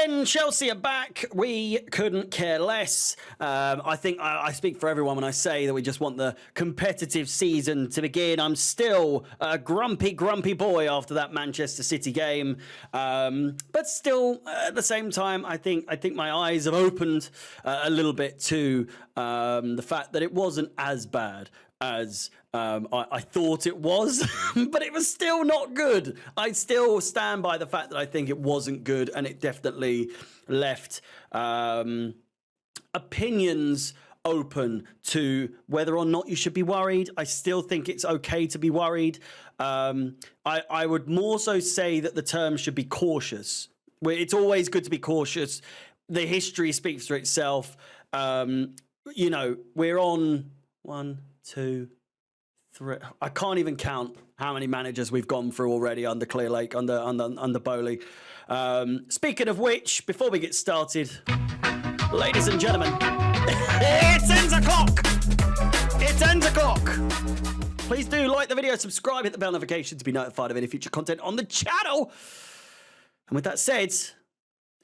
Again, Chelsea are back. We couldn't care less. I think I speak for everyone when I say that we just want the competitive season to begin. I'm still a grumpy boy after that Manchester City game. But still, at the same time, I think my eyes have opened a little bit to the fact that it wasn't as bad as I thought it was, but it was still not good. I still stand by the fact that I think it wasn't good, and it definitely left opinions open to whether or not you should be worried. I still think it's okay to be worried. I would more so say that the term should be cautious. It's always good to be cautious. The history speaks for itself. You know, we're on 1, 2, 3. I can't even count how many managers we've gone through already under Clear Lake, under Bowley. Speaking of which, before we get started, ladies and gentlemen, it's 10 o'clock. It's 10 o'clock. Please do like the video, subscribe, hit the bell notification to be notified of any future content on the channel. And with that said,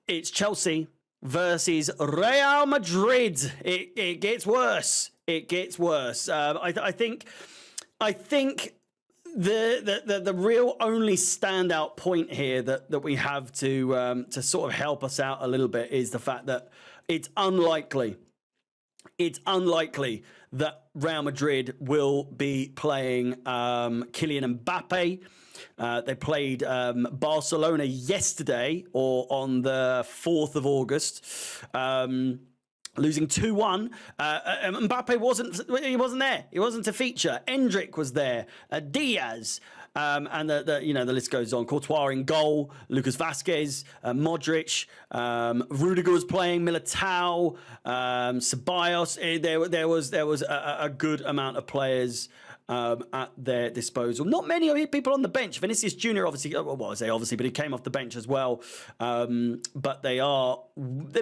it's Chelsea versus Real Madrid. It gets worse. It gets worse. I think the real only standout point here that we have to sort of help us out a little bit is the fact that it's unlikely that Real Madrid will be playing Kylian Mbappe. They played Barcelona yesterday, or on the 4th of August, losing 2-1. Mbappe wasn't there. He wasn't a feature. Endrick was there. Diaz. And the list goes on. Courtois in goal, Lucas Vazquez, Modric, Rudiger was playing, Militao, Ceballos. There was a good amount of players at their disposal. Not many people on the bench. Vinicius Jr. obviously, but he came off the bench as well. But they're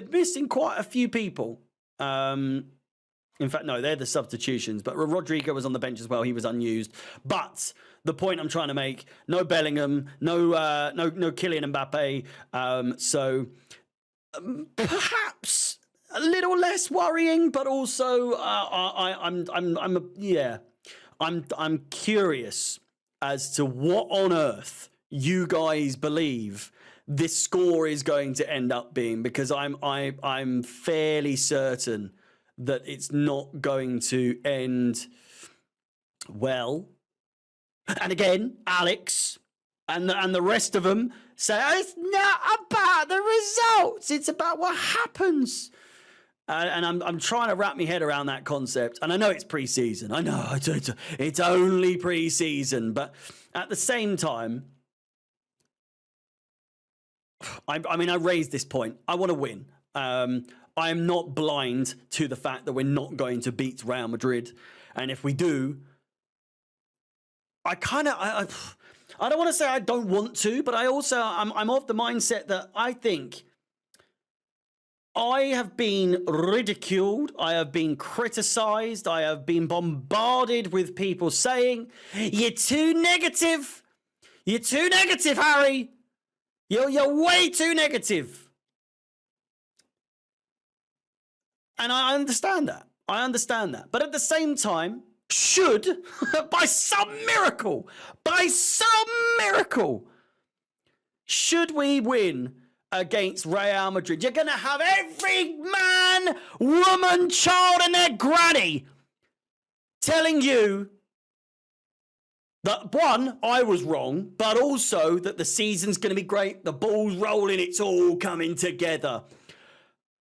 missing quite a few people. In fact, no, they're the substitutions. But Rodrigo was on the bench as well. He was unused. But the point I'm trying to make: no Bellingham, no Kylian Mbappe. So perhaps a little less worrying, but also I'm curious as to what on earth you guys believe this score is going to end up being, because I'm fairly certain that it's not going to end well. And again, Alex and the rest of them say, oh, it's not about the results, it's about what happens. And I'm trying to wrap my head around that concept. And I know it's pre-season. I know it's only pre-season. But at the same time, I raised this point. I want to win. I am not blind to the fact that we're not going to beat Real Madrid. And if we do, I don't want to say I don't want to, but I'm of the mindset that I think I have been ridiculed, I have been criticized, I have been bombarded with people saying, you're too negative. You're too negative, Harry. You're way too negative. And I understand that. But at the same time, should, by some miracle, should we win against Real Madrid, you're going to have every man, woman, child and their granny telling you that, one, I was wrong, but also that the season's going to be great, the ball's rolling, it's all coming together.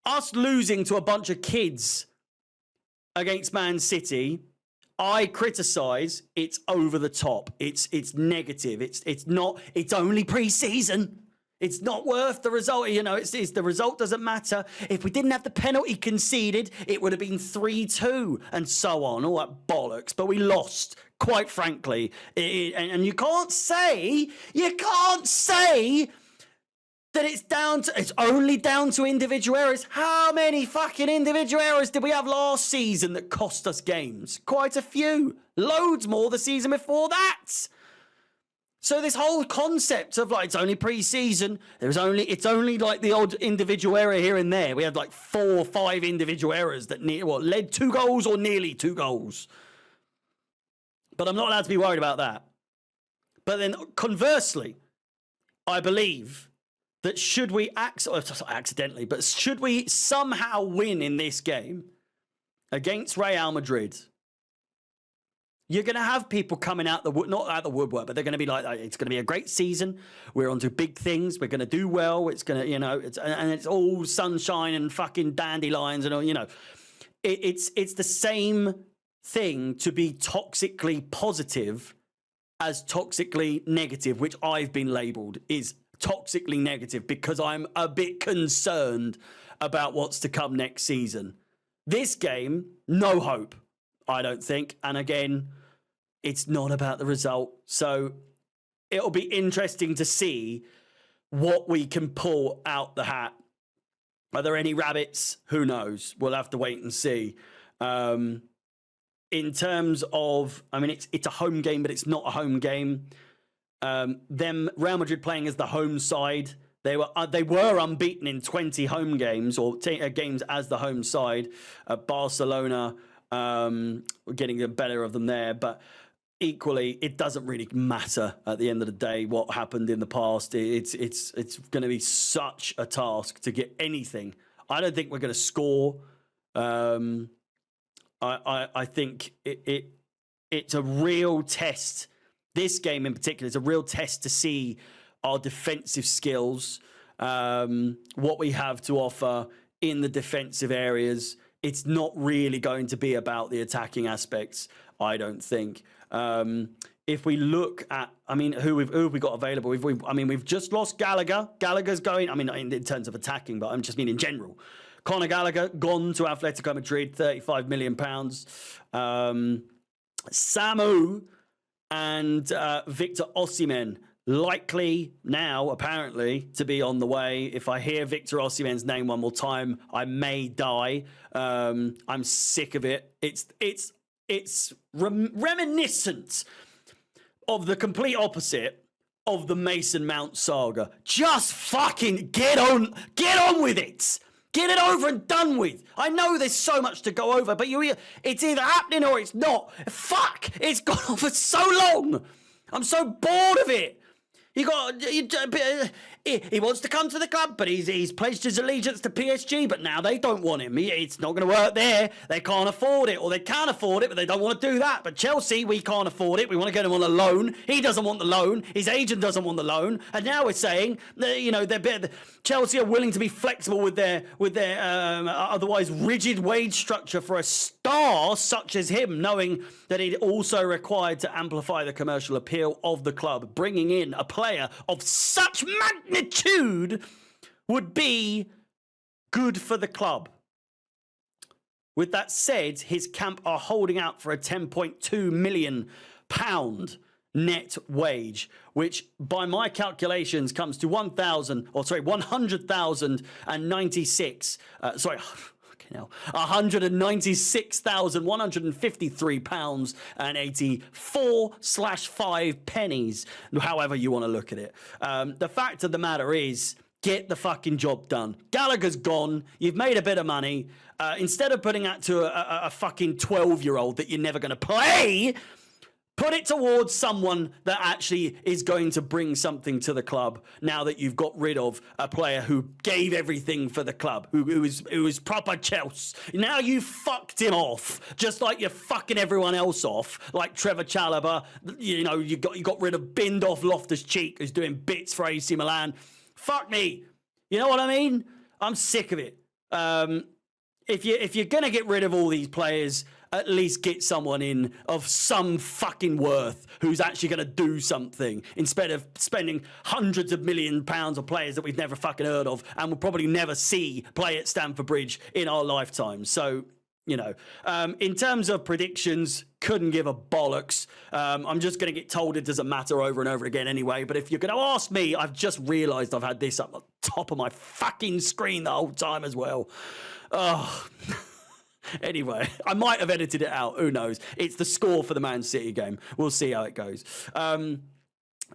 Us losing to a bunch of kids against Man City, I criticise, it's over the top. It's negative. It's not, it's only pre-season. It's not worth the result. You know, it's the result doesn't matter. If we didn't have the penalty conceded, it would have been 3-2 and so on, all that bollocks. But we lost, quite frankly. And you can't say that it's only down to individual errors. How many fucking individual errors did we have last season that cost us games? Quite a few. Loads more the season before that. So this whole concept of like, it's only pre-season, it's only like the odd individual error here and there. We had like 4 or 5 individual errors that led 2 goals or nearly 2 goals. But I'm not allowed to be worried about that. But then conversely, I believe that should we accidentally, but should we somehow win in this game against Real Madrid, you're going to have people coming out not out the woodwork, but they're going to be like, it's going to be a great season. We're on to big things. We're going to do well. It's going to, and it's all sunshine and fucking dandelions and all, it's the same thing to be toxically positive as toxically negative, which I've been labeled is toxically negative because I'm a bit concerned about what's to come next season. This game, no hope, I don't think. And again, it's not about the result. So it'll be interesting to see what we can pull out the hat. Are there any rabbits? Who knows? We'll have to wait and see. In terms of, I mean, it's a home game, but it's not a home game. Real Madrid playing as the home side. They were unbeaten in 20 home games or games as the home side. Barcelona getting the better of them there, but equally, it doesn't really matter at the end of the day what happened in the past. It's going to be such a task to get anything. I don't think we're going to score. I think it's a real test. This game in particular is a real test to see our defensive skills, what we have to offer in the defensive areas. It's not really going to be about the attacking aspects, I don't think. If we look at, I mean, who have we got available? We've just lost Gallagher. Gallagher's going, I mean, in terms of attacking, but I'm just mean in general. Conor Gallagher gone to Atletico Madrid, £35 million. Samu and Victor OSIMHEN likely now, apparently, to be on the way. If I hear Victor OSIMHEN's name one more time, I may die. I'm sick of it. It's reminiscent of the complete opposite of the Mason Mount saga. Just fucking get on with it. Get it over and done with. I know there's so much to go over, but it's either happening or it's not. Fuck, it's gone on for so long. I'm so bored of it. He wants to come to the club, but he's pledged his allegiance to PSG, but now they don't want him. It's not going to work there. They can't afford it, or they can afford it, but they don't want to do that. But Chelsea, we can't afford it. We want to get him on a loan. He doesn't want the loan. His agent doesn't want the loan. And now we're saying, Chelsea are willing to be flexible with their otherwise rigid wage structure for a star such as him, knowing that it also required to amplify the commercial appeal of the club. Bringing in a player of such magnitude would be good for the club. With that said, his camp are holding out for a £10.2 million net wage, which by my calculations comes to 196. £196,153.84/5 however you want to look at it. The fact of the matter is, get the fucking job done. Gallagher's gone. You've made a bit of money. Instead of putting that to a fucking 12-year-old that you're never going to play, put it towards someone that actually is going to bring something to the club now that you've got rid of a player who gave everything for the club, who was proper Chelsea. Now you fucked him off, just like you're fucking everyone else off, like Trevor Chalobah. You got rid of binned off Loftus-Cheek, who's doing bits for AC Milan. Fuck me. You know what I mean? I'm sick of it. If you're going to get rid of all these players, at least get someone in of some fucking worth who's actually going to do something instead of spending hundreds of £1 million on players that we've never fucking heard of and will probably never see play at Stamford Bridge in our lifetime. So, in terms of predictions, couldn't give a bollocks. I'm just going to get told it doesn't matter over and over again anyway. But if you're going to ask me, I've just realised I've had this up the top of my fucking screen the whole time as well. Oh... Anyway, I might have edited it out. Who knows? It's the score for the Man City game. We'll see how it goes.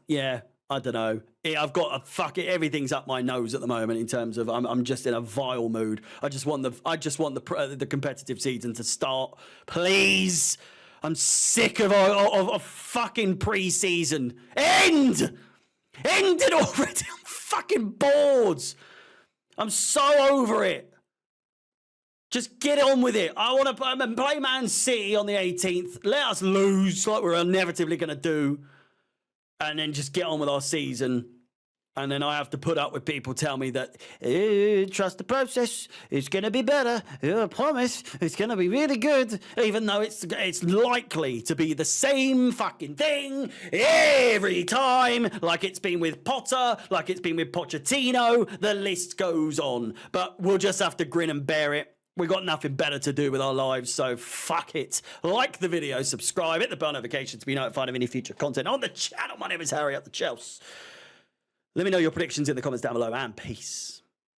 yeah, I don't know. I've got everything's up my nose at the moment in terms of I'm just in a vile mood. I just want the competitive season to start, please. I'm sick of fucking preseason. End it already. I'm fucking bored. I'm so over it. Just get on with it. I want to play Man City on the 18th. Let us lose like we're inevitably going to do. And then just get on with our season. And then I have to put up with people tell me that, trust the process. It's going to be better. I promise. It's going to be really good. Even though it's likely to be the same fucking thing every time. Like it's been with Potter. Like it's been with Pochettino. The list goes on. But we'll just have to grin and bear it. We've got nothing better to do with our lives, so fuck it. Like the video, subscribe, hit the bell notification to be notified of any future content on the channel. My name is Harry, up the Chelsea. Let me know your predictions in the comments down below, and peace.